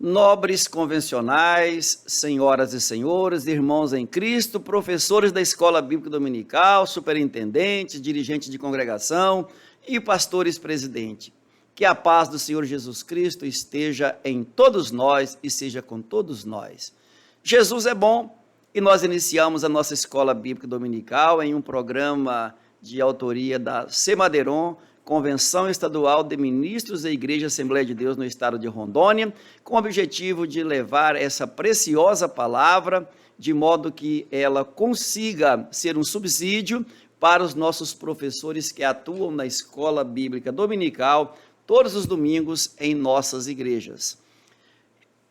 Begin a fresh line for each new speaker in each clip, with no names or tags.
Nobres convencionais, senhoras e senhores, irmãos em Cristo, professores da Escola Bíblica Dominical, superintendentes, dirigentes de congregação e pastores presidente. Que a paz do Senhor Jesus Cristo esteja em todos nós e seja com todos nós. Jesus é bom e nós iniciamos a nossa Escola Bíblica Dominical em um programa de autoria da CEMADERON, Convenção Estadual de Ministros da Igreja Assembleia de Deus no estado de Rondônia, com o objetivo de levar essa preciosa palavra, de modo que ela consiga ser um subsídio para os nossos professores que atuam na Escola Bíblica Dominical, todos os domingos em nossas igrejas.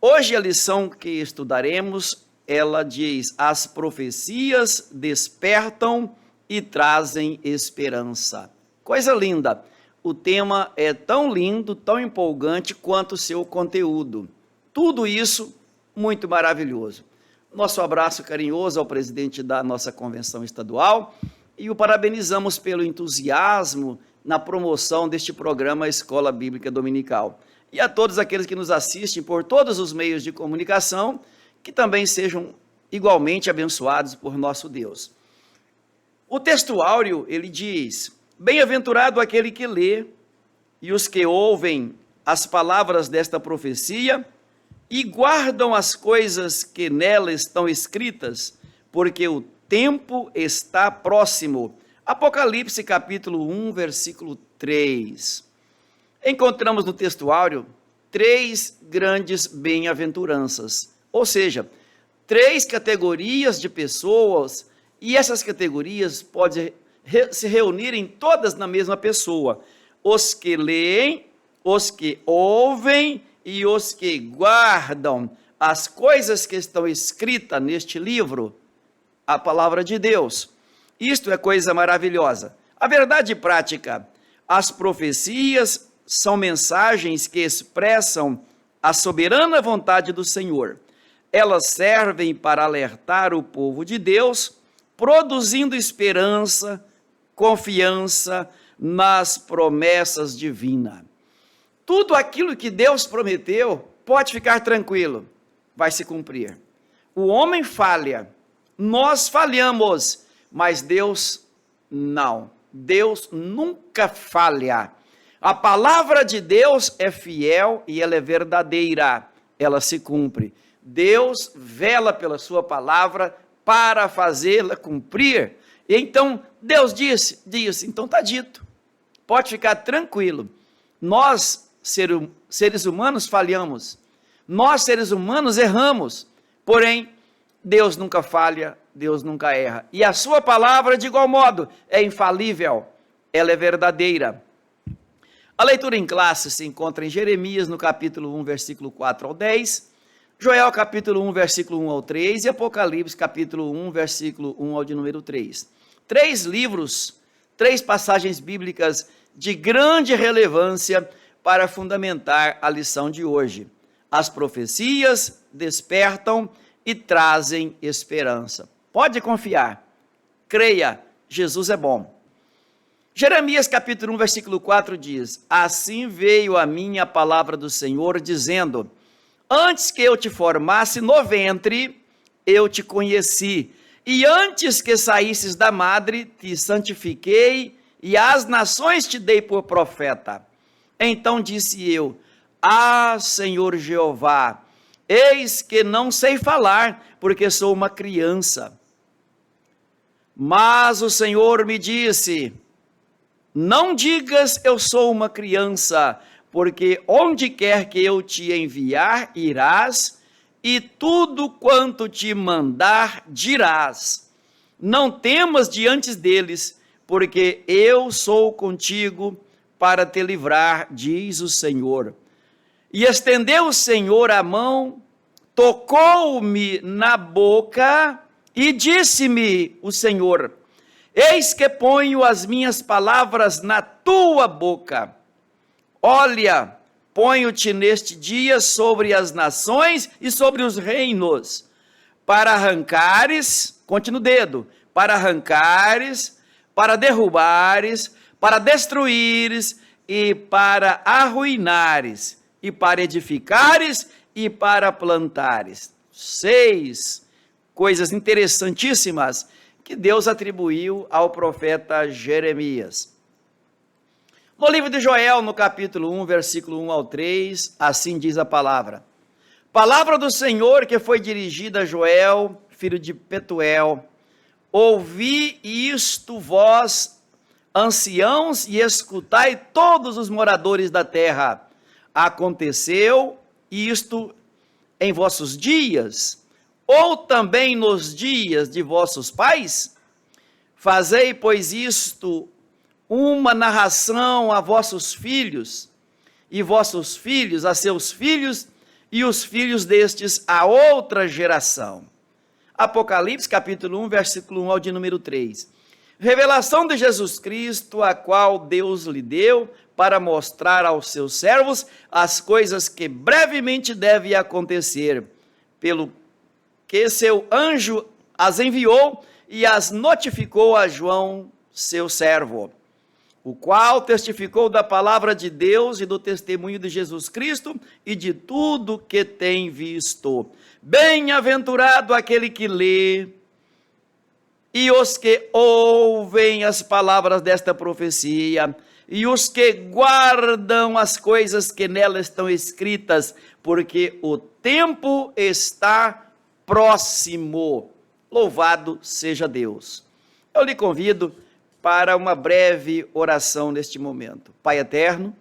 Hoje a lição que estudaremos, ela diz: as profecias despertam e trazem esperança. Coisa linda, o tema é tão lindo, tão empolgante quanto o seu conteúdo. Tudo isso muito maravilhoso. Nosso abraço carinhoso ao presidente da nossa convenção estadual e o parabenizamos pelo entusiasmo na promoção deste programa Escola Bíblica Dominical. E a todos aqueles que nos assistem por todos os meios de comunicação, que também sejam igualmente abençoados por nosso Deus. O texto áureo, ele diz: bem-aventurado aquele que lê e os que ouvem as palavras desta profecia e guardam as coisas que nela estão escritas, porque o tempo está próximo. Apocalipse capítulo 1, versículo 3. Encontramos no texto áureo 3 grandes bem-aventuranças, ou seja, 3 categorias de pessoas, e essas categorias podem se reunirem todas na mesma pessoa: os que leem, os que ouvem e os que guardam as coisas que estão escritas neste livro, a palavra de Deus. Isto é coisa maravilhosa. A verdade prática: as profecias são mensagens que expressam a soberana vontade do Senhor. Elas servem para alertar o povo de Deus, produzindo esperança, confiança nas promessas divinas. Tudo aquilo que Deus prometeu, pode ficar tranquilo, vai se cumprir. O homem falha, nós falhamos, mas Deus não. Deus nunca falha. A palavra de Deus é fiel e ela é verdadeira, ela se cumpre. Deus vela pela sua palavra para fazê-la cumprir. Então, Deus disse, então está dito, pode ficar tranquilo. Nós, seres humanos, falhamos, nós, seres humanos, erramos, porém, Deus nunca falha, Deus nunca erra. E a sua palavra, de igual modo, é infalível, ela é verdadeira. A leitura em classe se encontra em Jeremias, no capítulo 1, versículo 4 ao 10, Joel, capítulo 1, versículo 1 ao 3, e Apocalipse, capítulo 1, versículo 1 ao de número 3. 3 livros, 3 passagens bíblicas de grande relevância para fundamentar a lição de hoje. As profecias despertam e trazem esperança. Pode confiar, creia, Jesus é bom. Jeremias capítulo 1, versículo 4 diz: assim veio a mim a palavra do Senhor, dizendo: antes que eu te formasse no ventre, eu te conheci, e antes que saísses da madre, te santifiquei, e às nações te dei por profeta. Então disse eu: ah, Senhor Jeová, eis que não sei falar, porque sou uma criança. Mas o Senhor me disse: não digas eu sou uma criança, porque onde quer que eu te enviar, irás, e tudo quanto te mandar, dirás. Não temas diante deles, porque eu sou contigo para te livrar, diz o Senhor. E estendeu o Senhor a mão, tocou-me na boca, e disse-me o Senhor: eis que ponho as minhas palavras na tua boca. Olha, ponho-te neste dia sobre as nações e sobre os reinos, para arrancares, conte no dedo, para arrancares, para derrubares, para destruíres e para arruinares, e para edificares e para plantares. 6 coisas interessantíssimas que Deus atribuiu ao profeta Jeremias. No livro de Joel, no capítulo 1, versículo 1 ao 3, assim diz a palavra. Palavra do Senhor que foi dirigida a Joel, filho de Petuel. Ouvi isto, vós, anciãos, e escutai todos os moradores da terra. Aconteceu isto em vossos dias, ou também nos dias de vossos pais? Fazei, pois, isto uma narração a vossos filhos, e vossos filhos a seus filhos, e os filhos destes a outra geração. Apocalipse, capítulo 1, versículo 1 ao de número 3. Revelação de Jesus Cristo, a qual Deus lhe deu para mostrar aos seus servos as coisas que brevemente devem acontecer, pelo que seu anjo as enviou e as notificou a João, seu servo, o qual testificou da palavra de Deus e do testemunho de Jesus Cristo e de tudo que tem visto. Bem-aventurado aquele que lê e os que ouvem as palavras desta profecia e os que guardam as coisas que nela estão escritas, porque o tempo está próximo. Louvado seja Deus. Eu lhe convido para uma breve oração neste momento. Pai eterno,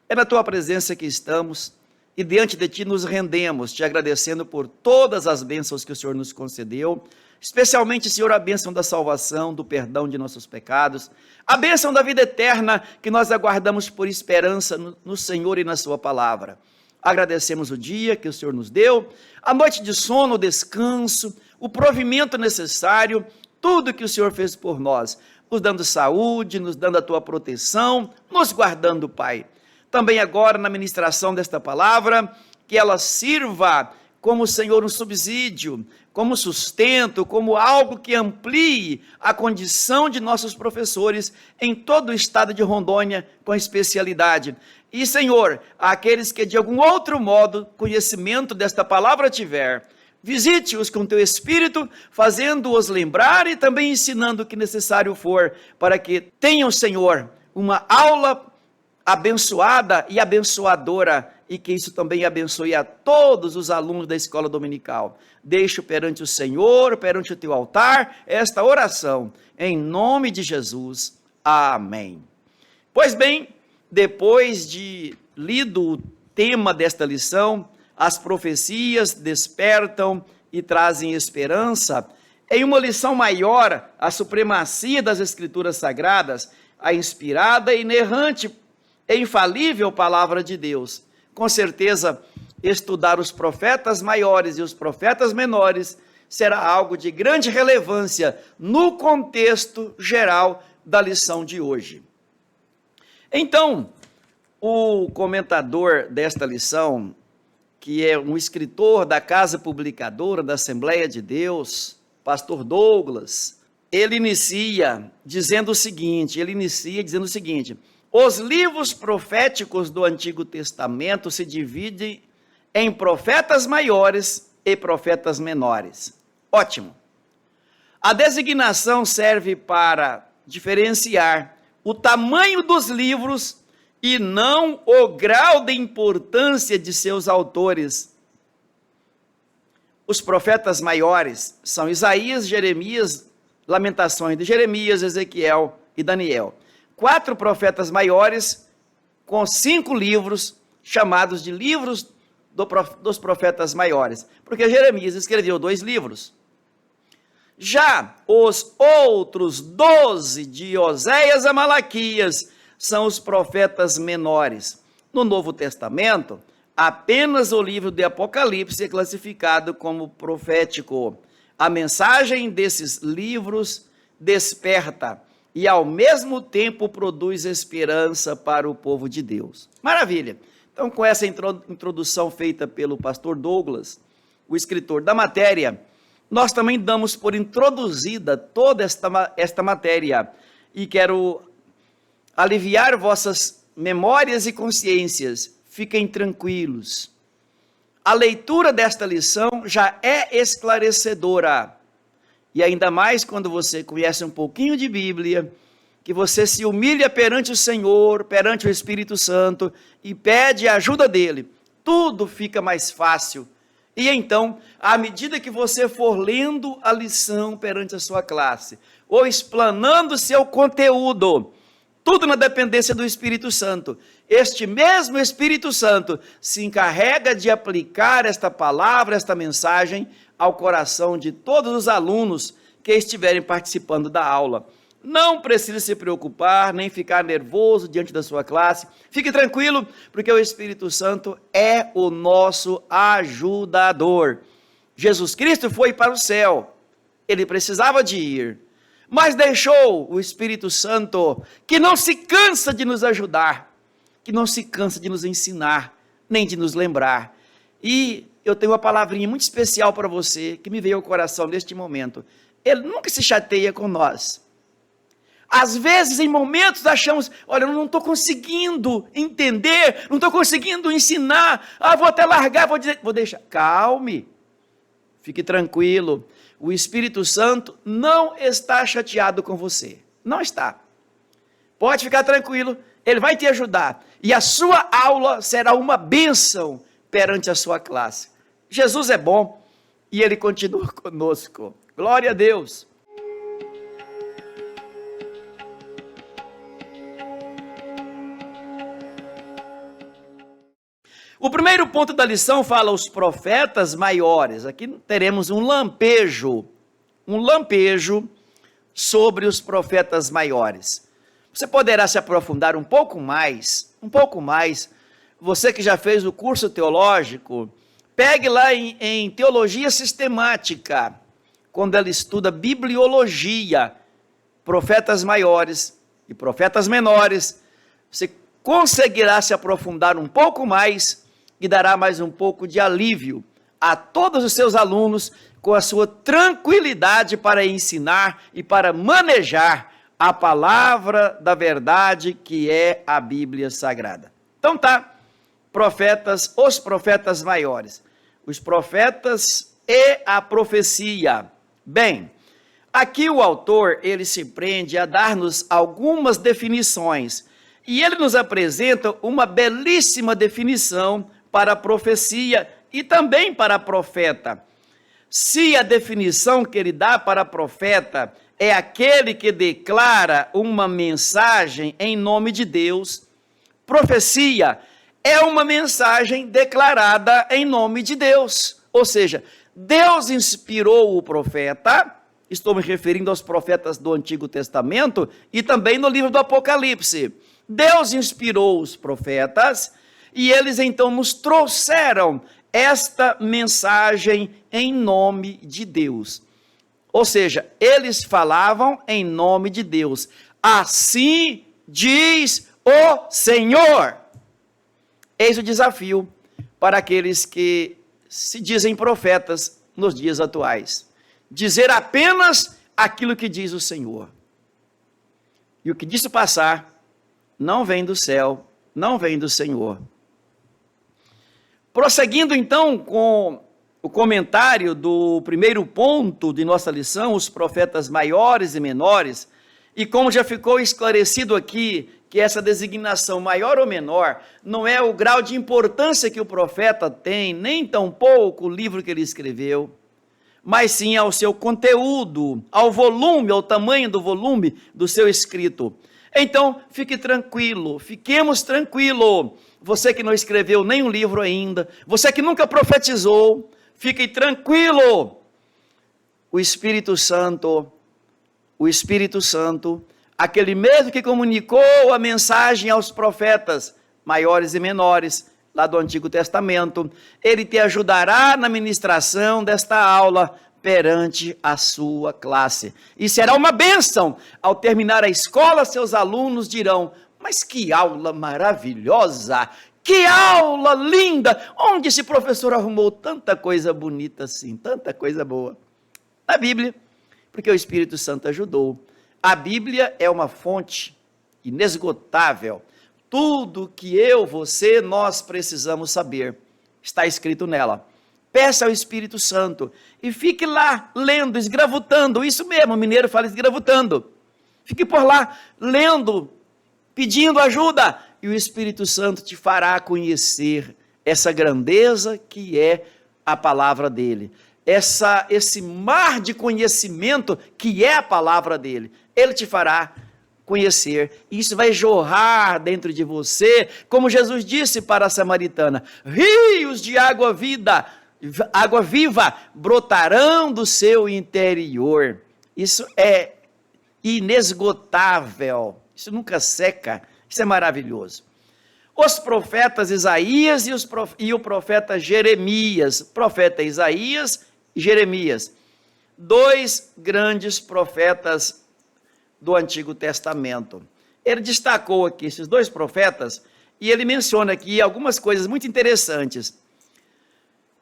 é na tua presença que estamos e diante de ti nos rendemos, te agradecendo por todas as bênçãos que o Senhor nos concedeu, especialmente, Senhor, a bênção da salvação, do perdão de nossos pecados, a bênção da vida eterna que nós aguardamos por esperança no Senhor e na sua palavra. Agradecemos o dia que o Senhor nos deu, a noite de sono, o descanso, o provimento necessário, tudo que o Senhor fez por nós, nos dando saúde, nos dando a tua proteção, nos guardando, Pai. Também agora na ministração desta palavra, que ela sirva como, Senhor, um subsídio, como sustento, como algo que amplie a condição de nossos professores em todo o estado de Rondônia, com especialidade. E, Senhor, aqueles que de algum outro modo conhecimento desta palavra tiver, visite-os com teu Espírito, fazendo-os lembrar e também ensinando o que necessário for, para que tenham, Senhor, uma aula abençoada e abençoadora, e que isso também abençoe a todos os alunos da escola dominical. Deixo perante o Senhor, perante o teu altar, esta oração, em nome de Jesus. Amém. Pois bem, depois de lido o tema desta lição, as profecias despertam e trazem esperança, em uma lição maior, a supremacia das Escrituras Sagradas, a inspirada e inerrante e infalível palavra de Deus. Com certeza, estudar os profetas maiores e os profetas menores será algo de grande relevância no contexto geral da lição de hoje. Então, o comentador desta lição, que é um escritor da Casa Publicadora da Assembleia de Deus, pastor Douglas, ele inicia dizendo o seguinte, os livros proféticos do Antigo Testamento se dividem em profetas maiores e profetas menores. Ótimo. A designação serve para diferenciar o tamanho dos livros e não o grau de importância de seus autores. Os profetas maiores são Isaías, Jeremias, Lamentações de Jeremias, Ezequiel e Daniel. 4 profetas maiores com 5 livros, chamados de livros dos profetas maiores, porque Jeremias escreveu 2 livros. Já os outros 12, de Oséias a Malaquias, são os profetas menores. No Novo Testamento, apenas o livro de Apocalipse é classificado como profético. A mensagem desses livros desperta e ao mesmo tempo produz esperança para o povo de Deus. Maravilha! Então, com essa introdução feita pelo pastor Douglas, o escritor da matéria, nós também damos por introduzida toda esta matéria e quero aliviar vossas memórias e consciências. Fiquem tranquilos. A leitura desta lição já é esclarecedora. E ainda mais quando você conhece um pouquinho de Bíblia, que você se humilha perante o Senhor, perante o Espírito Santo e pede a ajuda dele. Tudo fica mais fácil. E então, à medida que você for lendo a lição perante a sua classe, ou explanando seu conteúdo, tudo na dependência do Espírito Santo, este mesmo Espírito Santo se encarrega de aplicar esta palavra, esta mensagem, ao coração de todos os alunos que estiverem participando da aula. Não precisa se preocupar, nem ficar nervoso diante da sua classe. Fique tranquilo, porque o Espírito Santo é o nosso ajudador. Jesus Cristo foi para o céu, ele precisava de ir, mas deixou o Espírito Santo, que não se cansa de nos ajudar, que não se cansa de nos ensinar, nem de nos lembrar. E eu tenho uma palavrinha muito especial para você, que me veio ao coração neste momento. Ele nunca se chateia com nós. Às vezes, em momentos, achamos, olha, eu não estou conseguindo entender, não estou conseguindo ensinar, vou até largar, vou deixar. Calme, fique tranquilo, o Espírito Santo não está chateado com você, não está. Pode ficar tranquilo, ele vai te ajudar, e a sua aula será uma bênção perante a sua classe. Jesus é bom, e ele continua conosco, glória a Deus. O primeiro ponto da lição fala os profetas maiores. Aqui teremos um lampejo sobre os profetas maiores. Você poderá se aprofundar um pouco mais. Você que já fez o curso teológico, pegue lá em teologia sistemática, quando ela estuda bibliologia, profetas maiores e profetas menores, você conseguirá se aprofundar um pouco mais e dará mais um pouco de alívio a todos os seus alunos com a sua tranquilidade para ensinar e para manejar a palavra da verdade que é a Bíblia Sagrada. Então tá, os profetas maiores, os profetas e a profecia. Bem, aqui o autor, ele se prende a dar-nos algumas definições, e ele nos apresenta uma belíssima definição para a profecia e também para profeta. Se a definição que ele dá para profeta é aquele que declara uma mensagem em nome de Deus, profecia é uma mensagem declarada em nome de Deus. Ou seja, Deus inspirou o profeta, estou me referindo aos profetas do Antigo Testamento e também no livro do Apocalipse. Deus inspirou os profetas e eles então nos trouxeram esta mensagem em nome de Deus. Ou seja, eles falavam em nome de Deus. Assim diz o Senhor. Eis o desafio para aqueles que se dizem profetas nos dias atuais. Dizer apenas aquilo que diz o Senhor. E o que disso passar não vem do céu, não vem do Senhor. Prosseguindo então com o comentário do primeiro ponto de nossa lição, os profetas maiores e menores, e como já ficou esclarecido aqui, que essa designação maior ou menor não é o grau de importância que o profeta tem, nem tampouco o livro que ele escreveu, mas sim ao seu conteúdo, ao volume, ao tamanho do volume do seu escrito. Então, fique tranquilo, fiquemos tranquilos. Você que não escreveu nenhum livro ainda, você que nunca profetizou, fique tranquilo. O Espírito Santo, aquele mesmo que comunicou a mensagem aos profetas maiores e menores, lá do Antigo Testamento, ele te ajudará na ministração desta aula perante a sua classe. E será uma bênção. Ao terminar a escola, seus alunos dirão: mas que aula maravilhosa! Que aula linda! Onde esse professor arrumou tanta coisa bonita assim, tanta coisa boa? Na Bíblia, porque o Espírito Santo ajudou. A Bíblia é uma fonte inesgotável. Tudo que eu, você, nós precisamos saber. está escrito nela. Peça ao Espírito Santo e fique lá lendo, esgravutando, isso mesmo, o mineiro fala esgravutando. Fique por lá lendo, pedindo ajuda, e o Espírito Santo te fará conhecer essa grandeza que é a palavra dele. Esse mar de conhecimento que é a palavra dele. Ele te fará conhecer. Isso vai jorrar dentro de você, como Jesus disse para a samaritana: rios de água viva brotarão do seu interior. Isso é inesgotável. Isso nunca seca. Isso é maravilhoso. Os profetas Isaías e o profeta Jeremias. Profeta Isaías e Jeremias. 2 grandes profetas do Antigo Testamento. Ele destacou aqui esses 2 profetas e ele menciona aqui algumas coisas muito interessantes.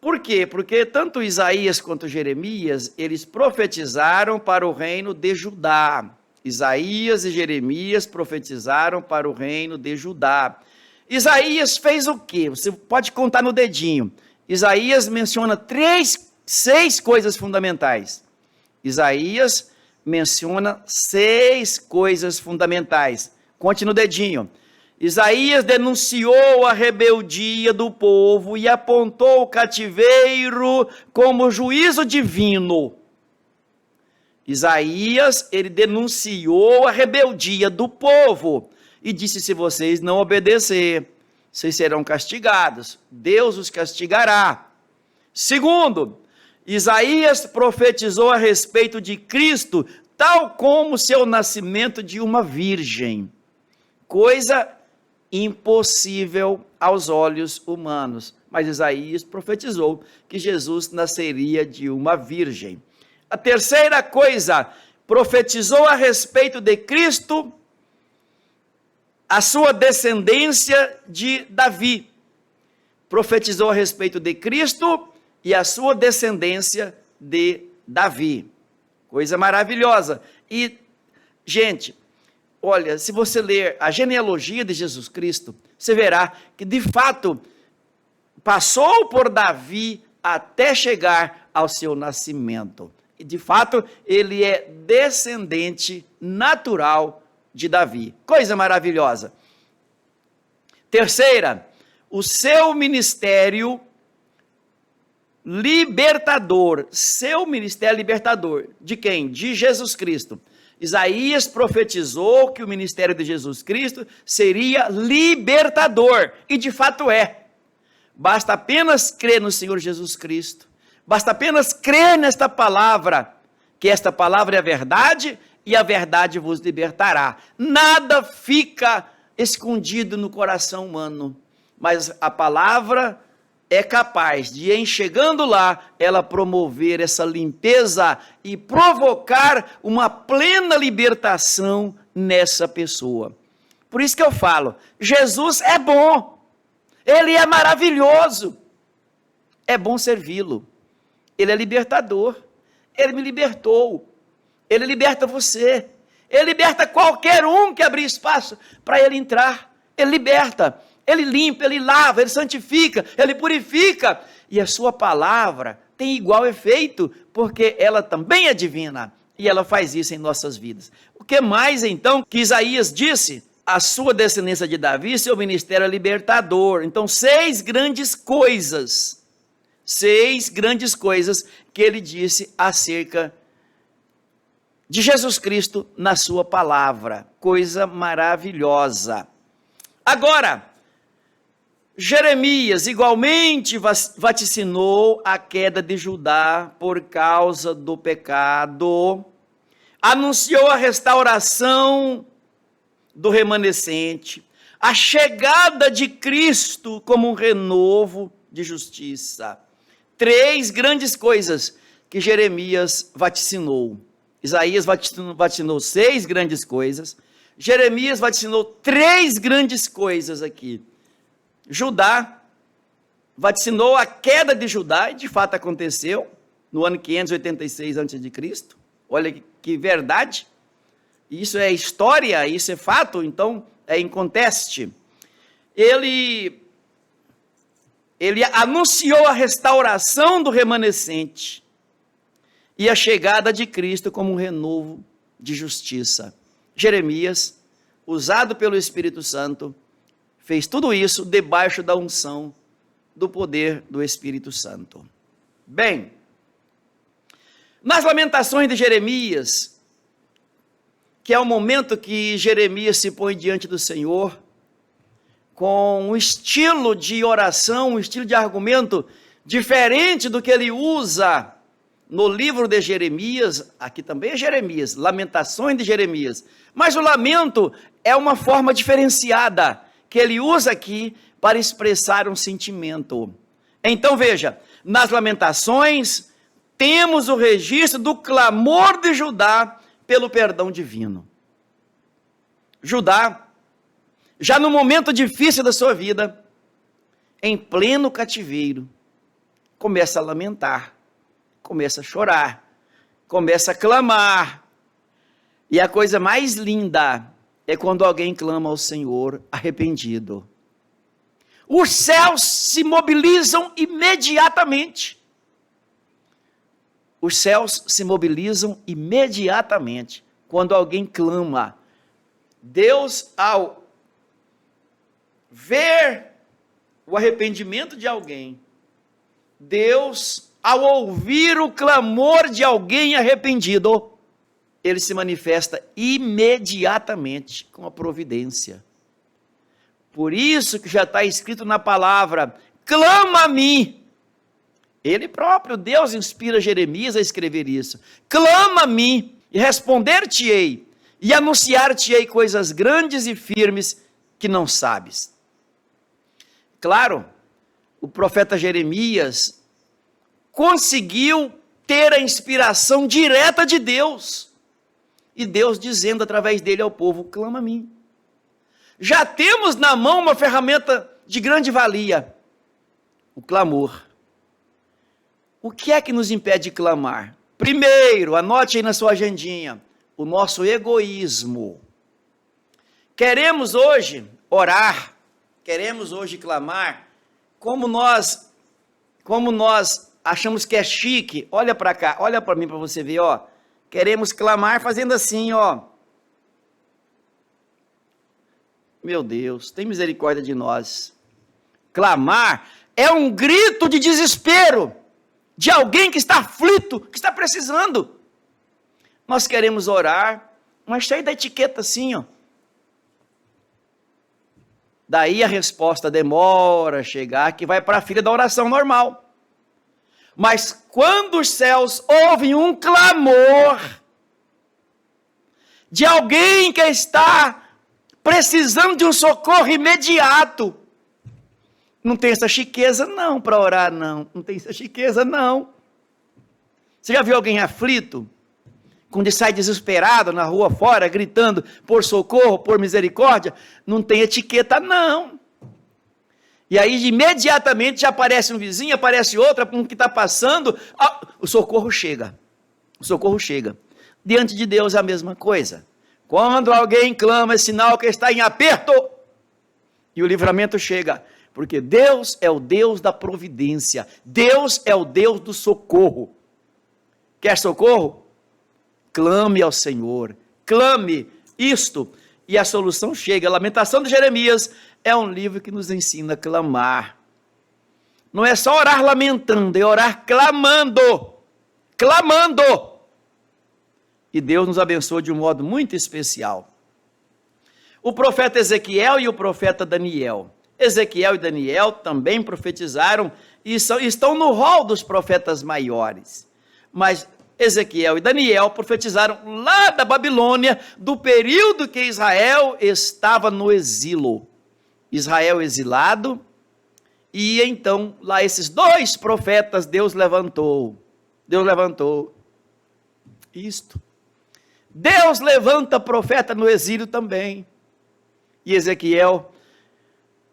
Por quê? Porque tanto Isaías quanto Jeremias, eles profetizaram para o reino de Judá. Isaías e Jeremias profetizaram para o reino de Judá. Isaías fez o quê? Você pode contar no dedinho. Isaías menciona 6 coisas fundamentais. Isaías menciona 6 coisas fundamentais. Conte no dedinho. Isaías denunciou a rebeldia do povo e apontou o cativeiro como juízo divino. Isaías, ele denunciou a rebeldia do povo e disse: se vocês não obedecer, vocês serão castigados. Deus os castigará. Segundo, Isaías profetizou a respeito de Cristo, tal como seu nascimento de uma virgem. Coisa impossível aos olhos humanos. Mas Isaías profetizou que Jesus nasceria de uma virgem. A terceira coisa, profetizou a respeito de Cristo, a sua descendência de Davi. Profetizou a respeito de Cristo e a sua descendência de Davi. Coisa maravilhosa. E, gente, olha, se você ler a genealogia de Jesus Cristo, você verá que, de fato, passou por Davi até chegar ao seu nascimento. E, de fato, ele é descendente natural de Davi. Coisa maravilhosa. Terceira, o seu ministério libertador. Seu ministério libertador. De quem? De Jesus Cristo. Isaías profetizou que o ministério de Jesus Cristo seria libertador. E de fato é. Basta apenas crer no Senhor Jesus Cristo. Basta apenas crer nesta palavra, que esta palavra é a verdade e a verdade vos libertará. Nada fica escondido no coração humano, mas a palavra é capaz de, em chegando lá, ela promover essa limpeza e provocar uma plena libertação nessa pessoa. Por isso que eu falo, Jesus é bom, Ele é maravilhoso, é bom servi-lo. Ele é libertador, Ele me libertou, Ele liberta você, Ele liberta qualquer um que abrir espaço para Ele entrar, Ele liberta, Ele limpa, Ele lava, Ele santifica, Ele purifica, e a sua palavra tem igual efeito, porque ela também é divina, e ela faz isso em nossas vidas. O que mais então que Isaías disse? A sua descendência de Davi, seu ministério é libertador. Então 6 grandes coisas que ele disse acerca de Jesus Cristo na sua palavra. Coisa maravilhosa. Agora, Jeremias igualmente vaticinou a queda de Judá por causa do pecado, anunciou a restauração do remanescente, a chegada de Cristo como um renovo de justiça. 3 grandes coisas que Jeremias vaticinou. Isaías vaticinou 6 grandes coisas. Jeremias vaticinou 3 grandes coisas aqui. Judá vaticinou a queda de Judá, e de fato aconteceu no ano 586 a.C. Olha que verdade. Isso é história, isso é fato, então é inconteste. Ele ele anunciou a restauração do remanescente e a chegada de Cristo como um renovo de justiça. Jeremias, usado pelo Espírito Santo, fez tudo isso debaixo da unção do poder do Espírito Santo. Bem, nas Lamentações de Jeremias, que é o momento que Jeremias se põe diante do Senhor, com um estilo de oração, um estilo de argumento diferente do que ele usa no livro de Jeremias. Aqui também é Jeremias, Lamentações de Jeremias, mas o lamento é uma forma diferenciada que ele usa aqui para expressar um sentimento. Então veja, nas Lamentações temos o registro do clamor de Judá pelo perdão divino. Judá, já no momento difícil da sua vida, em pleno cativeiro, começa a lamentar, começa a chorar, começa a clamar. E a coisa mais linda é quando alguém clama ao Senhor arrependido. Os céus se mobilizam imediatamente. Os céus se mobilizam imediatamente quando alguém clama. Deus, ao ver o arrependimento de alguém, Deus, ao ouvir o clamor de alguém arrependido, ele se manifesta imediatamente com a providência. Por isso que já está escrito na palavra, clama a mim. Ele próprio, Deus, inspira Jeremias a escrever isso. Clama a mim e responder-te-ei e anunciar-te-ei coisas grandes e firmes que não sabes. Claro, o profeta Jeremias conseguiu ter a inspiração direta de Deus. E Deus dizendo através dele ao povo, clama a mim. Já temos na mão uma ferramenta de grande valia, o clamor. O que é que nos impede de clamar? Primeiro, anote aí na sua agendinha, o nosso egoísmo. Queremos hoje orar, queremos hoje clamar, como nós achamos que é chique. Olha para cá, olha para mim para você ver, ó. Queremos clamar fazendo assim, ó. Meu Deus, tem misericórdia de nós. Clamar é um grito de desespero de alguém que está aflito, que está precisando. Nós queremos orar, mas cheio da etiqueta assim, ó. Daí a resposta demora a chegar, que vai para a fila da oração normal. Mas quando os céus ouvem um clamor de alguém que está precisando de um socorro imediato, não tem essa chiqueza não para orar, não tem essa chiqueza não. Você já viu alguém aflito? Quando sai desesperado na rua fora, gritando por socorro, por misericórdia, não tem etiqueta não. E aí imediatamente já aparece um vizinho, aparece outro, um que está passando, o socorro chega. O socorro chega. Diante de Deus é a mesma coisa. Quando alguém clama, é sinal que está em aperto. E o livramento chega. Porque Deus é o Deus da providência. Deus é o Deus do socorro. Quer socorro? Clame ao Senhor. Clame isto. E a solução chega. A Lamentação de Jeremias é um livro que nos ensina a clamar. Não é só orar lamentando, é orar clamando. Clamando. E Deus nos abençoa de um modo muito especial. O profeta Ezequiel e o profeta Daniel. Ezequiel e Daniel também profetizaram e estão no rol dos profetas maiores. Mas Ezequiel e Daniel profetizaram lá da Babilônia, do período que Israel estava no exílio. Israel exilado, e então lá esses dois profetas Deus levantou isto. Deus levanta profeta no exílio também. E Ezequiel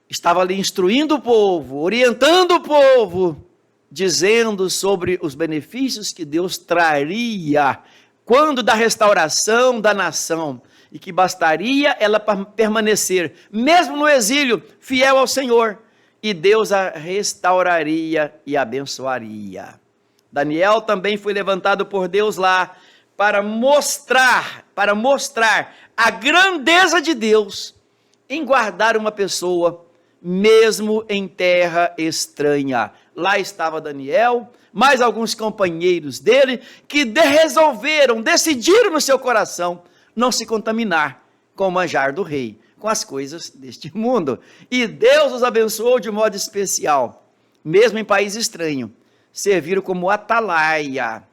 estava ali instruindo o povo, orientando o povo, dizendo sobre os benefícios que Deus traria quando da restauração da nação, e que bastaria ela permanecer, mesmo no exílio, fiel ao Senhor, e Deus a restauraria e abençoaria. Daniel também foi levantado por Deus lá para mostrar a grandeza de Deus em guardar uma pessoa, mesmo em terra estranha. Lá estava Daniel, mais alguns companheiros dele, que decidiram no seu coração não se contaminar com o manjar do rei, com as coisas deste mundo. E Deus os abençoou de modo especial, mesmo em país estranho, serviram como atalaia,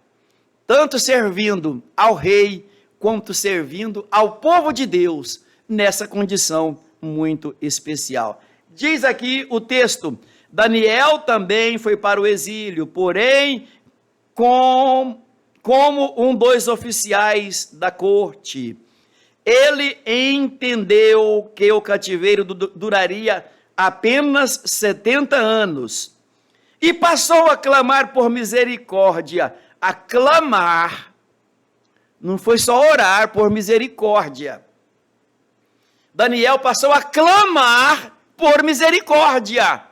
tanto servindo ao rei, quanto servindo ao povo de Deus, nessa condição muito especial. Diz aqui o texto, Daniel também foi para o exílio, porém, como um dos oficiais da corte. Ele entendeu que o cativeiro duraria apenas 70 anos e passou a clamar por misericórdia. A clamar, não foi só orar por misericórdia. Daniel passou a clamar por misericórdia.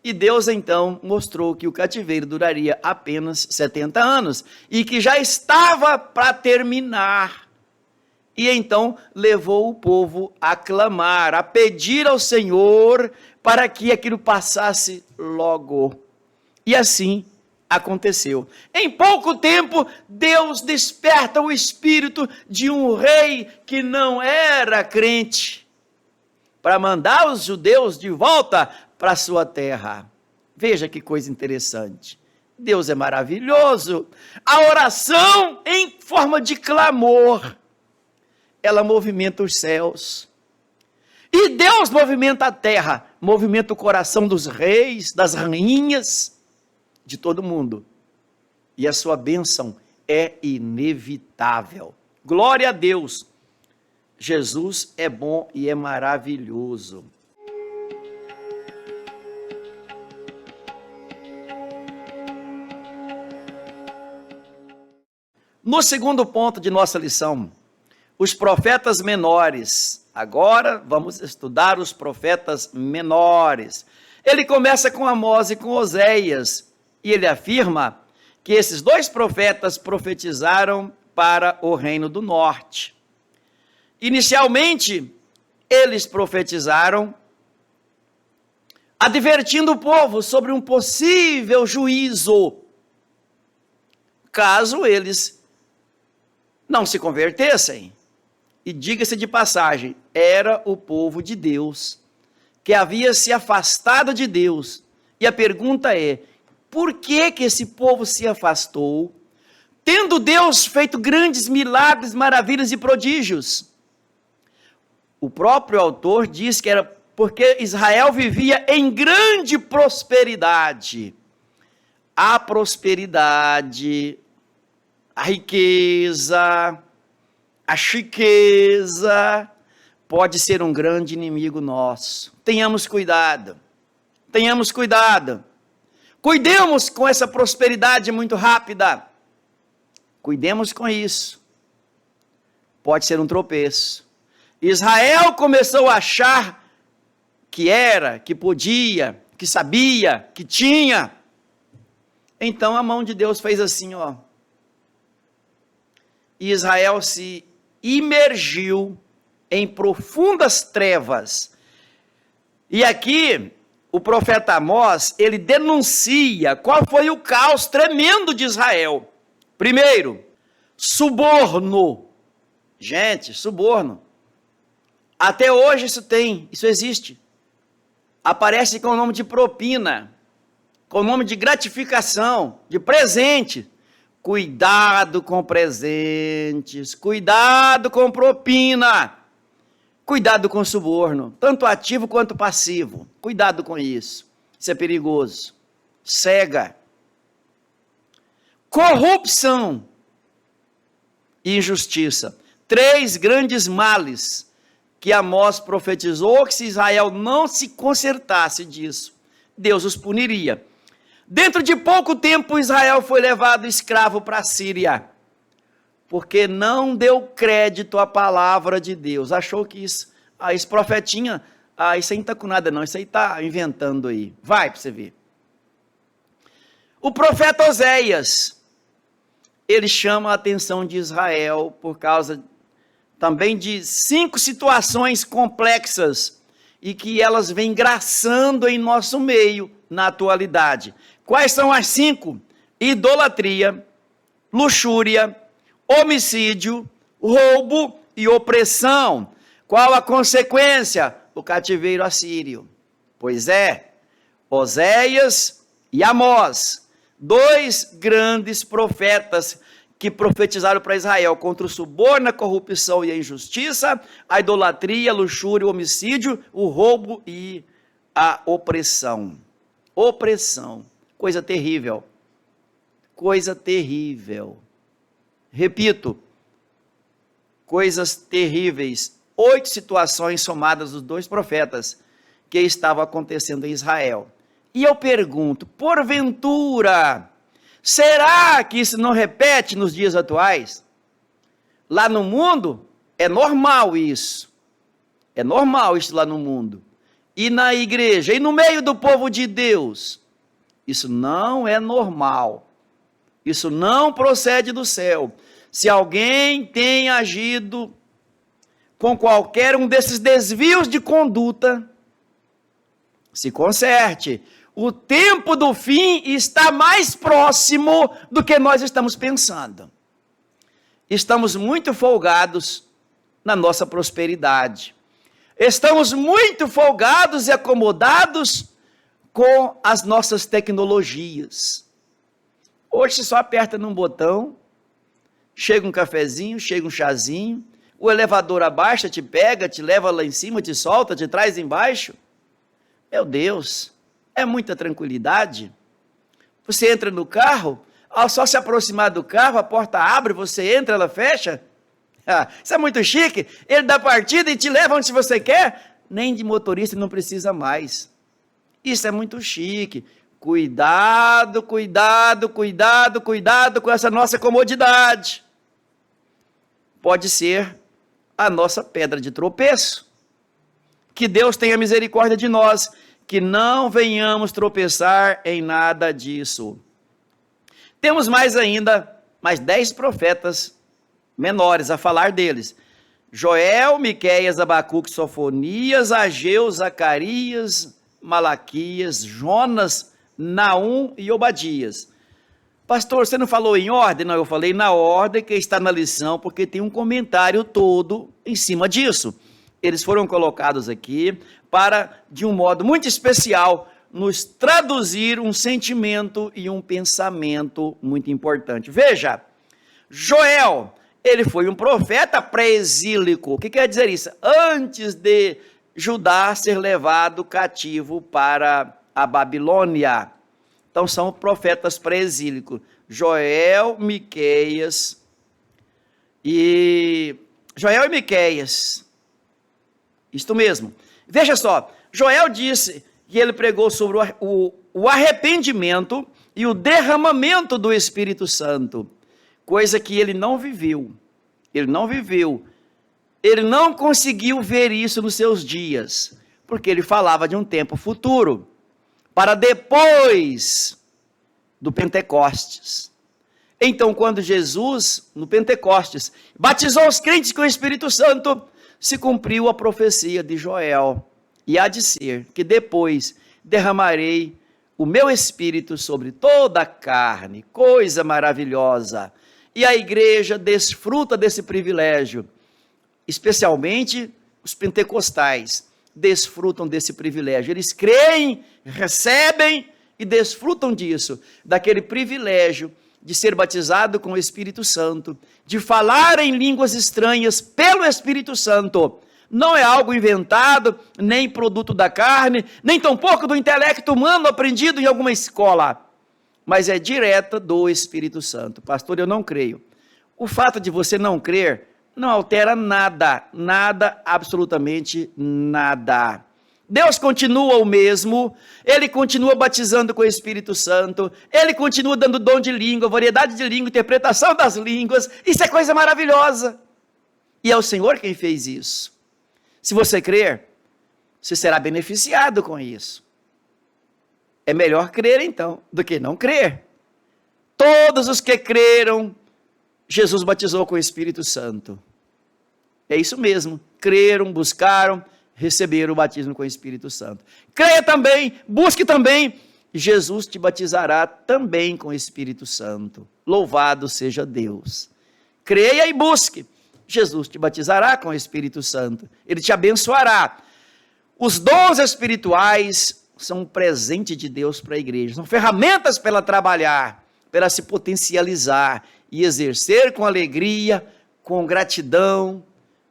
E Deus então mostrou que o cativeiro duraria apenas 70 anos e que já estava para terminar. E então levou o povo a clamar, a pedir ao Senhor para que aquilo passasse logo. E assim aconteceu. Em pouco tempo, Deus desperta o espírito de um rei que não era crente, para mandar os judeus de volta para sua terra. Veja que coisa interessante. Deus é maravilhoso. A oração em forma de clamor, ela movimenta os céus. E Deus movimenta a terra, movimenta o coração dos reis, das rainhas, de todo mundo. E a sua bênção é inevitável. Glória a Deus. Jesus é bom e é maravilhoso. No segundo ponto de nossa lição, os profetas menores. Agora vamos estudar os profetas menores. Ele começa com Amós e com Oséias, e ele afirma que esses dois profetas profetizaram para o reino do norte. Inicialmente, eles profetizaram advertindo o povo sobre um possível juízo, caso eles não se convertessem. E diga-se de passagem, era o povo de Deus, que havia se afastado de Deus. E a pergunta é, por que esse povo se afastou, tendo Deus feito grandes milagres, maravilhas e prodígios? O próprio autor diz que era porque Israel vivia em grande prosperidade. A prosperidade, a riqueza, a chiqueza pode ser um grande inimigo nosso. Tenhamos cuidado. Tenhamos cuidado. Cuidemos com essa prosperidade muito rápida. Cuidemos com isso. Pode ser um tropeço. Israel começou a achar que era, que podia, que sabia, que tinha. Então a mão de Deus fez assim, ó. E Israel se imergiu em profundas trevas. E aqui, o profeta Amós, ele denuncia qual foi o caos tremendo de Israel. Primeiro, suborno. Gente, suborno. Até hoje isso existe. Aparece com o nome de propina, com o nome de gratificação, de presente. Cuidado com presentes, cuidado com propina, cuidado com suborno, tanto ativo quanto passivo. Cuidado com isso, isso é perigoso. Cega. Corrupção e injustiça. 3 grandes males que Amós profetizou que se Israel não se consertasse disso, Deus os puniria. Dentro de pouco tempo, Israel foi levado escravo para a Síria, porque não deu crédito à palavra de Deus. Achou que esse profetinha Ah, isso aí não está com nada não, isso aí está inventando aí. Vai para você ver. O profeta Oséias, ele chama a atenção de Israel por causa também de 5 situações complexas e que elas vêm graçando em nosso meio na atualidade. Quais são as 5? Idolatria, luxúria, homicídio, roubo e opressão. Qual a consequência? O cativeiro assírio. Pois é, Oséias e Amós, 2 grandes profetas que profetizaram para Israel contra o suborno, a corrupção e a injustiça, a idolatria, a luxúria, o homicídio, o roubo e a opressão. Opressão, coisa terrível. Coisa terrível. Repito, coisas terríveis. 8 situações somadas dos 2 profetas que estavam acontecendo em Israel. E eu pergunto, porventura, será que isso não repete nos dias atuais? Lá no mundo, é normal isso. É normal isso lá no mundo. E na igreja, e no meio do povo de Deus, isso não é normal. Isso não procede do céu. Se alguém tem agido com qualquer um desses desvios de conduta, se conserte. O tempo do fim está mais próximo do que nós estamos pensando. Estamos muito folgados na nossa prosperidade. Estamos muito folgados e acomodados com as nossas tecnologias. Hoje você só aperta num botão, chega um cafezinho, chega um chazinho, o elevador abaixa, te pega, te leva lá em cima, te solta, te traz embaixo. Meu Deus, é muita tranquilidade. Você entra no carro, ao só se aproximar do carro, a porta abre, você entra, ela fecha. Isso é muito chique. Ele dá partida e te leva onde você quer. Nem de motorista não precisa mais. Isso é muito chique. Cuidado, cuidado, cuidado, cuidado com essa nossa comodidade. Pode ser a nossa pedra de tropeço. Que Deus tenha misericórdia de nós, que não venhamos tropeçar em nada disso. Temos mais ainda, mais 10 profetas menores a falar deles. Joel, Miqueias, Abacuque, Sofonias, Ageu, Zacarias, Malaquias, Jonas, Naum e Obadias. Pastor, você não falou em ordem? Não, eu falei na ordem que está na lição, porque tem um comentário todo em cima disso. Eles foram colocados aqui para, de um modo muito especial, nos traduzir um sentimento e um pensamento muito importante. Veja, Joel, ele foi um profeta pré-exílico. O que quer dizer isso? Antes de Judá ser levado cativo para a Babilônia. Então são profetas pré-exílicos. Joel, Miqueias e Miqueias. Isto mesmo. Veja só, Joel disse que ele pregou sobre o arrependimento e o derramamento do Espírito Santo, coisa que ele não viveu. Ele não viveu. Ele não conseguiu ver isso nos seus dias, porque ele falava de um tempo futuro, para depois do Pentecostes. Então, quando Jesus, no Pentecostes, batizou os crentes com o Espírito Santo, se cumpriu a profecia de Joel, e há de ser que depois derramarei o meu Espírito sobre toda a carne, coisa maravilhosa, e a igreja desfruta desse privilégio, especialmente os pentecostais desfrutam desse privilégio, eles creem, recebem e desfrutam disso, daquele privilégio de ser batizado com o Espírito Santo, de falar em línguas estranhas pelo Espírito Santo. Não é algo inventado, nem produto da carne, nem tampouco do intelecto humano aprendido em alguma escola, mas é direta do Espírito Santo. Pastor, eu não creio. O fato de você não crer não altera nada, nada, absolutamente nada. Deus continua o mesmo, Ele continua batizando com o Espírito Santo, Ele continua dando dom de língua, variedade de língua, interpretação das línguas, isso é coisa maravilhosa. E é o Senhor quem fez isso. Se você crer, você será beneficiado com isso. É melhor crer, então, do que não crer. Todos os que creram, Jesus batizou com o Espírito Santo. É isso mesmo. Creram, buscaram, receberam o batismo com o Espírito Santo. Creia também, busque também, Jesus te batizará também com o Espírito Santo. Louvado seja Deus. Creia e busque. Jesus te batizará com o Espírito Santo. Ele te abençoará. Os dons espirituais são um presente de Deus para a igreja. São ferramentas para ela trabalhar, para ela se potencializar e exercer com alegria, com gratidão,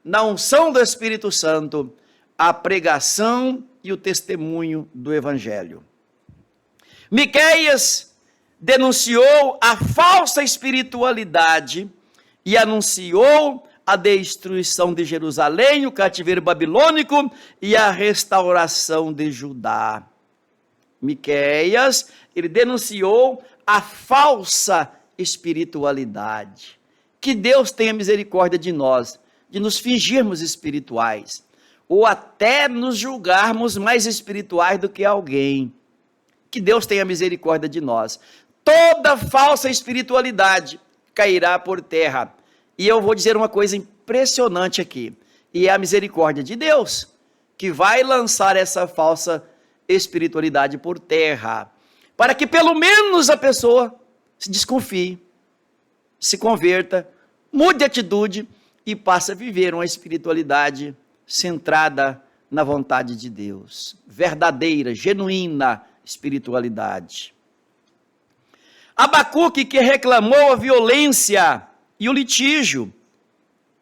na unção do Espírito Santo, a pregação e o testemunho do Evangelho. Miqueias denunciou a falsa espiritualidade e anunciou a destruição de Jerusalém, o cativeiro babilônico e a restauração de Judá. Miqueias, ele denunciou a falsa espiritualidade. Que Deus tenha misericórdia de nós, de nos fingirmos espirituais, ou até nos julgarmos mais espirituais do que alguém. Que Deus tenha misericórdia de nós. Toda falsa espiritualidade cairá por terra. E eu vou dizer uma coisa impressionante aqui, e é a misericórdia de Deus, que vai lançar essa falsa espiritualidade por terra, para que pelo menos a pessoa se desconfie, se converta, mude de atitude e passe a viver uma espiritualidade centrada na vontade de Deus, verdadeira, genuína espiritualidade. Abacuque, que reclamou a violência e o litígio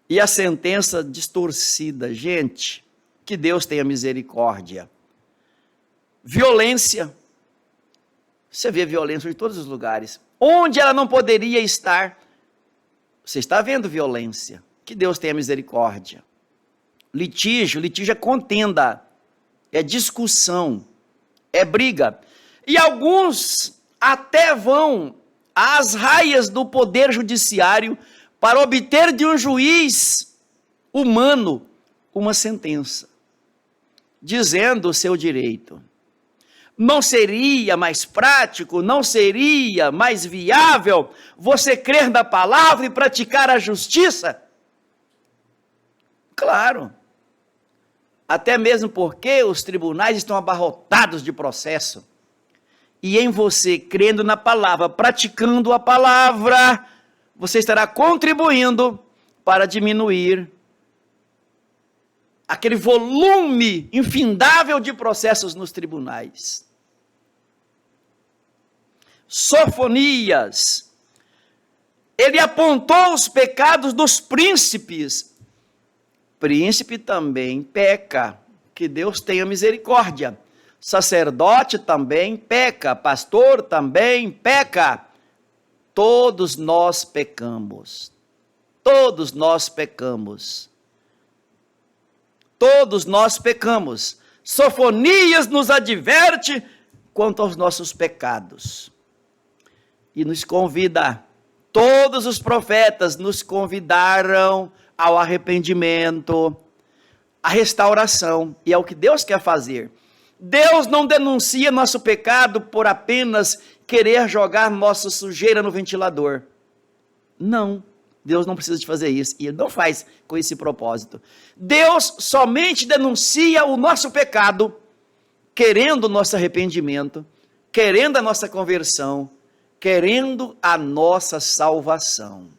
e a sentença distorcida. Gente, que Deus tenha misericórdia. Violência, você vê violência em todos os lugares. Onde ela não poderia estar, você está vendo violência. Que Deus tenha misericórdia. Litígio é contenda, é discussão, é briga. E alguns até vão às raias do poder judiciário para obter de um juiz humano uma sentença, dizendo o seu direito. Não seria mais prático, não seria mais viável você crer na palavra e praticar a justiça? Claro. Até mesmo porque os tribunais estão abarrotados de processo. E em você, crendo na palavra, praticando a palavra, você estará contribuindo para diminuir aquele volume infindável de processos nos tribunais. Sofonias, ele apontou os pecados dos príncipes. Príncipe também peca, que Deus tenha misericórdia. Sacerdote também peca, pastor também peca. Todos nós pecamos. Todos nós pecamos. Todos nós pecamos. Sofonias nos adverte quanto aos nossos pecados. E nos convida, todos os profetas nos convidaram ao arrependimento, à restauração, e é o que Deus quer fazer. Deus não denuncia nosso pecado por apenas querer jogar nossa sujeira no ventilador. Não, Deus não precisa de fazer isso, e Ele não faz com esse propósito. Deus somente denuncia o nosso pecado, querendo o nosso arrependimento, querendo a nossa conversão, querendo a nossa salvação.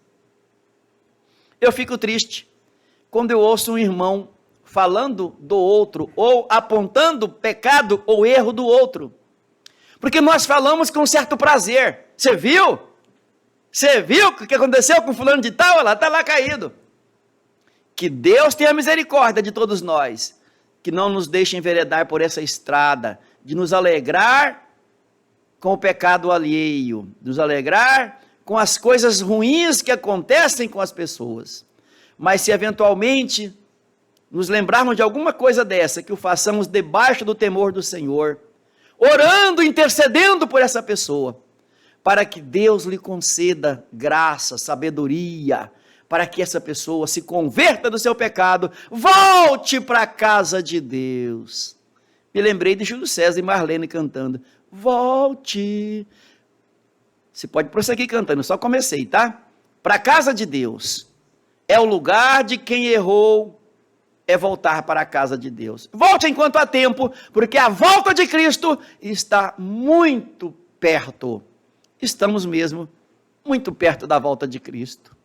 Eu fico triste quando eu ouço um irmão falando do outro, ou apontando pecado ou erro do outro. Porque nós falamos com certo prazer. Você viu? Você viu o que aconteceu com fulano de tal? Ela está lá caído. Que Deus tenha misericórdia de todos nós, que não nos deixe enveredar por essa estrada, de nos alegrar com o pecado alheio, nos alegrar com as coisas ruins que acontecem com as pessoas. Mas se eventualmente nos lembrarmos de alguma coisa dessa, que o façamos debaixo do temor do Senhor, orando, intercedendo por essa pessoa, para que Deus lhe conceda graça, sabedoria, para que essa pessoa se converta do seu pecado, volte para a casa de Deus. Me lembrei de Júlio César e Marlene cantando, volte. Você pode prosseguir cantando, só comecei, tá? Para a casa de Deus. É o lugar de quem errou, é voltar para a casa de Deus. Volte enquanto há tempo, porque a volta de Cristo está muito perto. Estamos mesmo muito perto da volta de Cristo.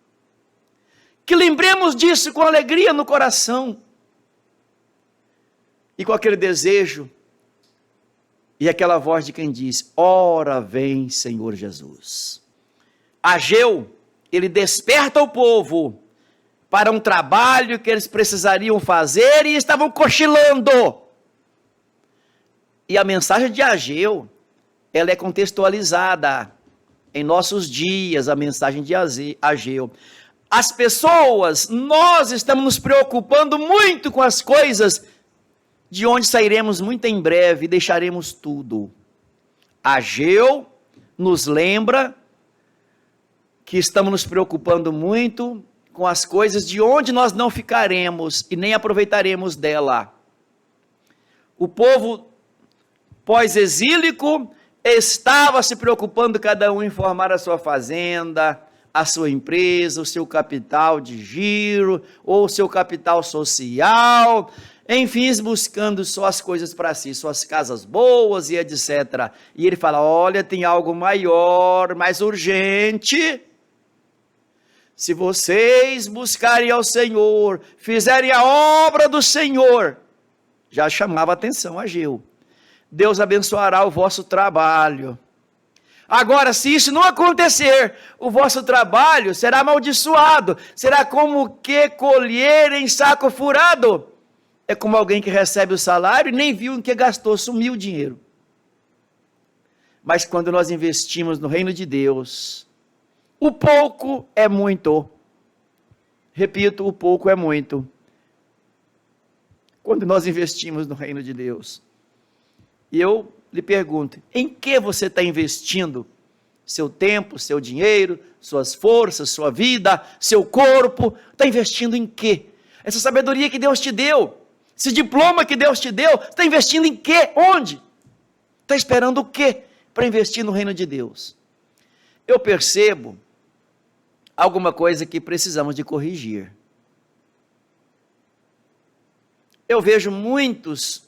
Que lembremos disso com alegria no coração. E com aquele desejo. E aquela voz de quem diz, ora vem Senhor Jesus. Ageu, ele desperta o povo para um trabalho que eles precisariam fazer e estavam cochilando. E a mensagem de Ageu, ela é contextualizada em nossos dias, a mensagem de Ageu. As pessoas, nós estamos nos preocupando muito com as coisas de onde sairemos muito em breve e deixaremos tudo. Ageu nos lembra que estamos nos preocupando muito com as coisas de onde nós não ficaremos e nem aproveitaremos dela. O povo pós-exílico estava se preocupando cada um em formar a sua fazenda, a sua empresa, o seu capital de giro, ou o seu capital social, enfim, buscando só as coisas para si, suas casas boas e etc. E ele fala, olha, tem algo maior, mais urgente. Se vocês buscarem ao Senhor, fizerem a obra do Senhor, já chamava a atenção Ageu. Deus abençoará o vosso trabalho. Agora, se isso não acontecer, o vosso trabalho será amaldiçoado, será como que colher em saco furado. É como alguém que recebe o salário e nem viu em que gastou, sumiu o dinheiro. Mas quando nós investimos no reino de Deus, o pouco é muito. Repito, o pouco é muito. Quando nós investimos no reino de Deus. E eu lhe pergunto, em que você está investindo? Seu tempo, seu dinheiro, suas forças, sua vida, seu corpo, está investindo em quê? Essa sabedoria que Deus te deu, esse diploma que Deus te deu, está investindo em quê? Onde? Está esperando o quê para investir no reino de Deus? Eu percebo alguma coisa que precisamos de corrigir. Eu vejo muitos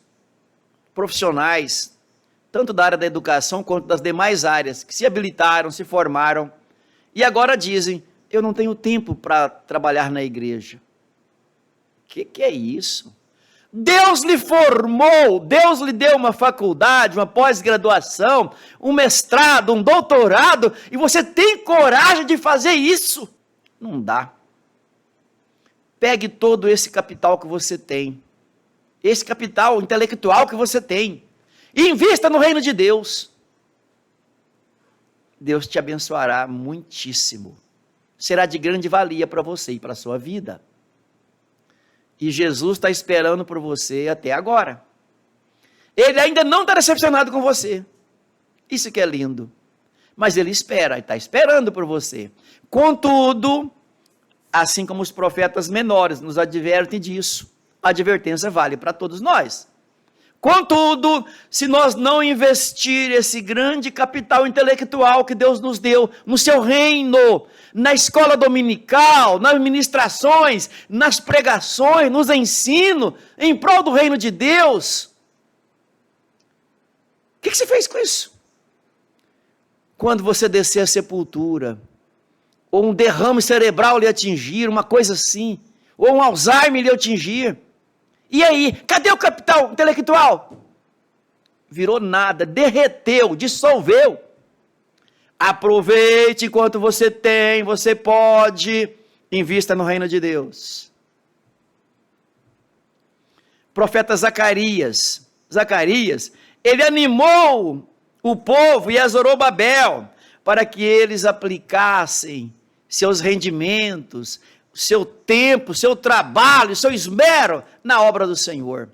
profissionais, tanto da área da educação quanto das demais áreas, que se habilitaram, se formaram, e agora dizem, eu não tenho tempo para trabalhar na igreja. O que é isso? Deus lhe formou, Deus lhe deu uma faculdade, uma pós-graduação, um mestrado, um doutorado, e você tem coragem de fazer isso? Não dá. Pegue todo esse capital que você tem, esse capital intelectual que você tem, e invista no reino de Deus. Deus te abençoará muitíssimo. Será de grande valia para você e para a sua vida. E Jesus está esperando por você até agora. Ele ainda não está decepcionado com você. Isso que é lindo. Mas ele espera, está esperando por você. Contudo, assim como os profetas menores nos advertem disso, a advertência vale para todos nós. Contudo, se nós não investir esse grande capital intelectual que Deus nos deu no seu reino, na escola dominical, nas ministrações, nas pregações, nos ensinos, em prol do reino de Deus, o que você fez com isso? Quando você descer à sepultura, ou um derrame cerebral lhe atingir, uma coisa assim, ou um Alzheimer lhe atingir, e aí, cadê o capital intelectual? Virou nada, derreteu, dissolveu. Aproveite enquanto você tem, você pode, invista no reino de Deus. Profeta Zacarias, ele animou o povo e a Zorobabel para que eles aplicassem seus rendimentos, seu tempo, seu trabalho, seu esmero na obra do Senhor,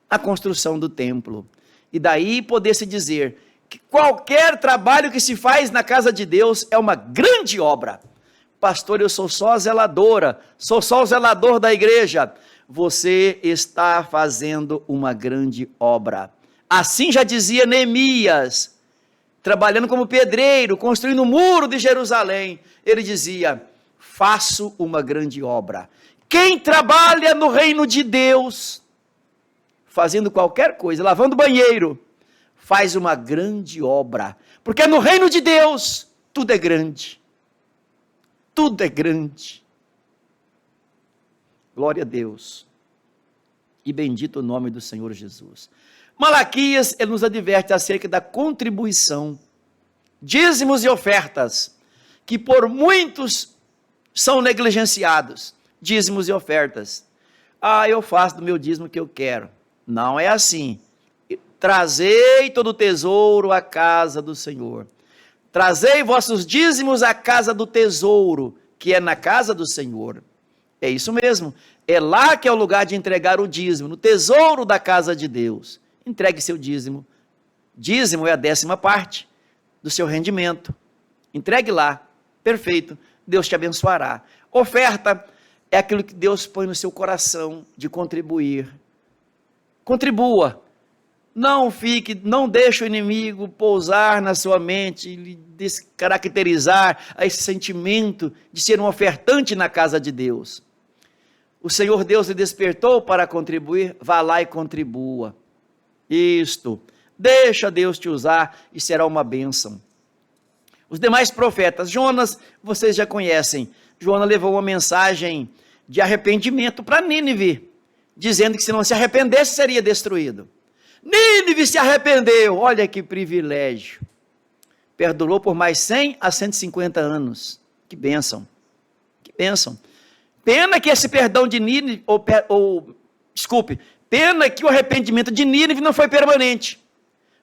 a construção do templo. E daí poder-se dizer que qualquer trabalho que se faz na casa de Deus é uma grande obra. Pastor, eu sou só a zeladora, sou só o zelador da igreja. Você está fazendo uma grande obra. Assim já dizia Neemias, trabalhando como pedreiro, construindo o muro de Jerusalém. Ele dizia: faço uma grande obra. Quem trabalha no reino de Deus, fazendo qualquer coisa, lavando banheiro, faz uma grande obra. Porque no reino de Deus, tudo é grande. Tudo é grande. Glória a Deus. E bendito o nome do Senhor Jesus. Malaquias, ele nos adverte acerca da contribuição, dízimos e ofertas, que por muitos são negligenciados. Dízimos e ofertas. Eu faço do meu dízimo o que eu quero. Não é assim. Trazei todo o tesouro à casa do Senhor. Trazei vossos dízimos à casa do tesouro, que é na casa do Senhor. É isso mesmo. É lá que é o lugar de entregar o dízimo, no tesouro da casa de Deus. Entregue seu dízimo. Dízimo é a 10ª parte do seu rendimento. Entregue lá. Perfeito. Deus te abençoará. Oferta é aquilo que Deus põe no seu coração de contribuir. Contribua. Não deixe o inimigo pousar na sua mente e lhe descaracterizar a esse sentimento de ser um ofertante na casa de Deus. O Senhor Deus lhe despertou para contribuir, vá lá e contribua. Isto, deixa Deus te usar e será uma bênção. Os demais profetas, Jonas, vocês já conhecem. Jonas levou uma mensagem de arrependimento para Nínive, dizendo que se não se arrependesse seria destruído. Nínive se arrependeu, olha que privilégio. Perdurou por mais 100 a 150 anos. Que bênção, que bênção. Pena que esse perdão de Nínive, pena que o arrependimento de Nínive não foi permanente.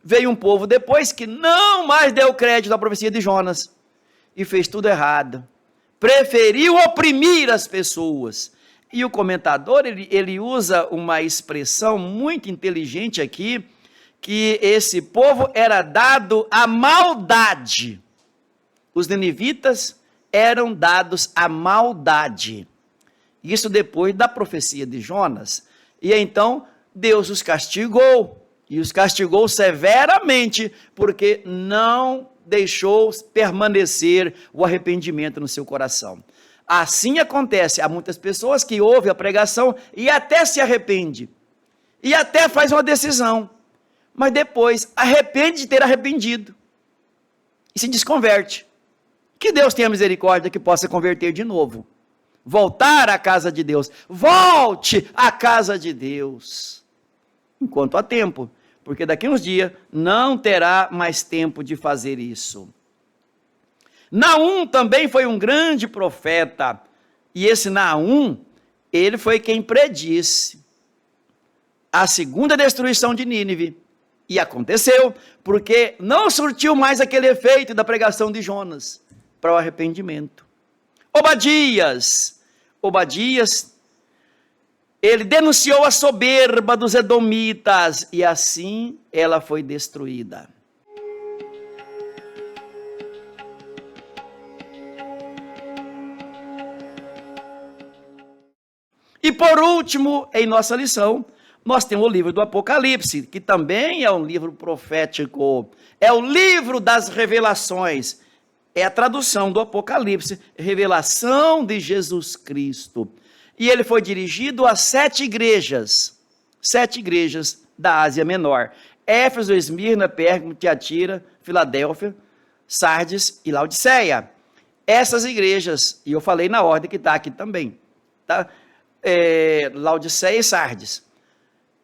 Veio um povo depois que não mais deu crédito à profecia de Jonas e fez tudo errado. Preferiu oprimir as pessoas. E o comentador, ele usa uma expressão muito inteligente aqui, que esse povo era dado à maldade. Os ninivitas eram dados à maldade. Isso depois da profecia de Jonas. E então Deus os castigou, e os castigou severamente, porque não deixou permanecer o arrependimento no seu coração. Assim acontece, há muitas pessoas que ouvem a pregação e até se arrepende, e até faz uma decisão, mas depois arrepende de ter arrependido, e se desconverte. Que Deus tenha misericórdia que possa converter de novo. Voltar à casa de Deus. Volte à casa de Deus. Enquanto há tempo, porque daqui a uns dias não terá mais tempo de fazer isso. Naum também foi um grande profeta, e esse Naum, ele foi quem predisse a segunda destruição de Nínive, e aconteceu, porque não surtiu mais aquele efeito da pregação de Jonas, para o arrependimento. Obadias, ele denunciou a soberba dos edomitas, e assim ela foi destruída. E por último, em nossa lição, nós temos o livro do Apocalipse, que também é um livro profético, é o livro das revelações, é a tradução do Apocalipse, revelação de Jesus Cristo. E ele foi dirigido a 7 igrejas da Ásia Menor: Éfeso, Esmirna, Pérgamo, Tiatira, Filadélfia, Sardes e Laodiceia. Essas igrejas, e eu falei na ordem que está aqui também, tá? Laodiceia e Sardes.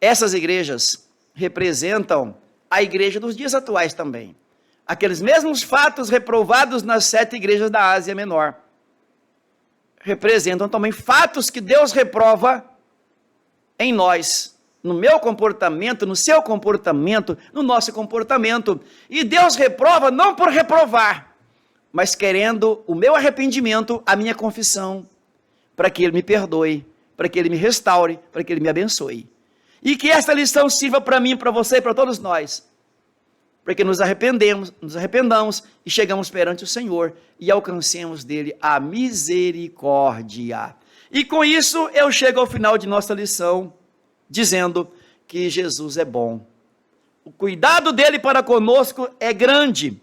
Essas igrejas representam a igreja dos dias atuais também. Aqueles mesmos fatos reprovados nas 7 igrejas da Ásia Menor representam também fatos que Deus reprova em nós, no meu comportamento, no seu comportamento, no nosso comportamento. E Deus reprova não por reprovar, mas querendo o meu arrependimento, a minha confissão, para que Ele me perdoe, para que Ele me restaure, para que Ele me abençoe. E que esta lição sirva para mim, para você e para todos nós, para que nos arrependamos e chegamos perante o Senhor e alcancemos dele a misericórdia. E com isso eu chego ao final de nossa lição, dizendo que Jesus é bom. O cuidado dele para conosco é grande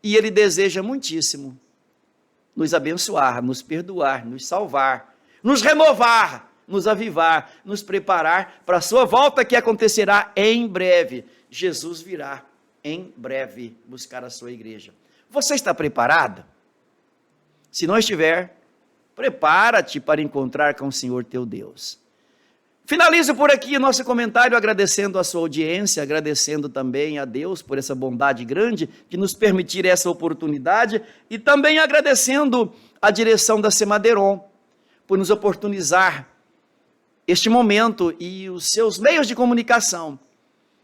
e ele deseja muitíssimo nos abençoar, nos perdoar, nos salvar, nos renovar, nos avivar, nos preparar para a sua volta que acontecerá em breve. Jesus virá em breve buscar a sua igreja. Você está preparado? Se não estiver, prepara-te para encontrar com o Senhor teu Deus. Finalizo por aqui o nosso comentário agradecendo a sua audiência, agradecendo também a Deus por essa bondade grande de nos permitir essa oportunidade e também agradecendo a direção da Semadeiron por nos oportunizar este momento e os seus meios de comunicação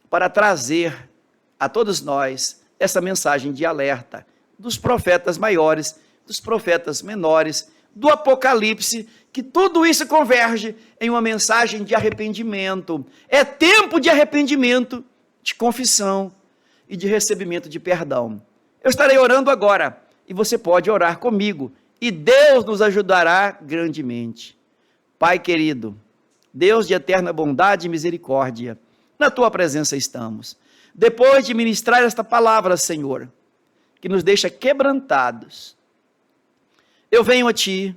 para trazer a todos nós essa mensagem de alerta dos profetas maiores, dos profetas menores, do Apocalipse, que tudo isso converge em uma mensagem de arrependimento. É tempo de arrependimento, de confissão e de recebimento de perdão. Eu estarei orando agora e você pode orar comigo e Deus nos ajudará grandemente. Pai querido, Deus de eterna bondade e misericórdia, na tua presença estamos. Depois de ministrar esta palavra, Senhor, que nos deixa quebrantados, eu venho a Ti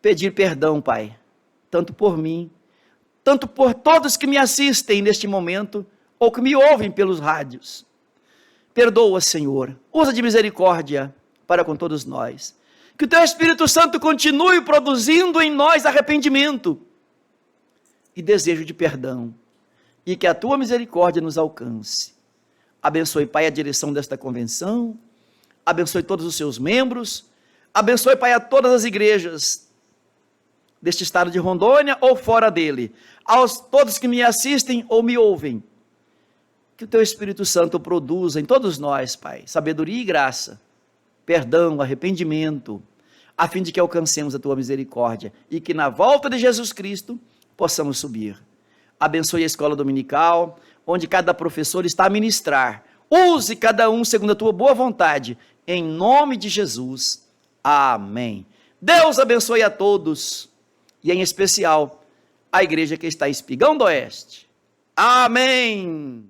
pedir perdão, Pai, tanto por mim, tanto por todos que me assistem neste momento, ou que me ouvem pelos rádios. Perdoa, Senhor, usa de misericórdia para com todos nós. Que o Teu Espírito Santo continue produzindo em nós arrependimento e desejo de perdão, e que a Tua misericórdia nos alcance. Abençoe, Pai, a direção desta convenção, abençoe todos os seus membros, abençoe, Pai, a todas as igrejas deste estado de Rondônia ou fora dele, aos todos que me assistem ou me ouvem, que o Teu Espírito Santo produza em todos nós, Pai, sabedoria e graça, perdão, arrependimento, a fim de que alcancemos a Tua misericórdia e que na volta de Jesus Cristo possamos subir. Abençoe a escola dominical, onde cada professor está a ministrar. Use cada um segundo a Tua boa vontade, em nome de Jesus. Amém. Deus abençoe a todos, e em especial a igreja que está em Espigão do Oeste. Amém.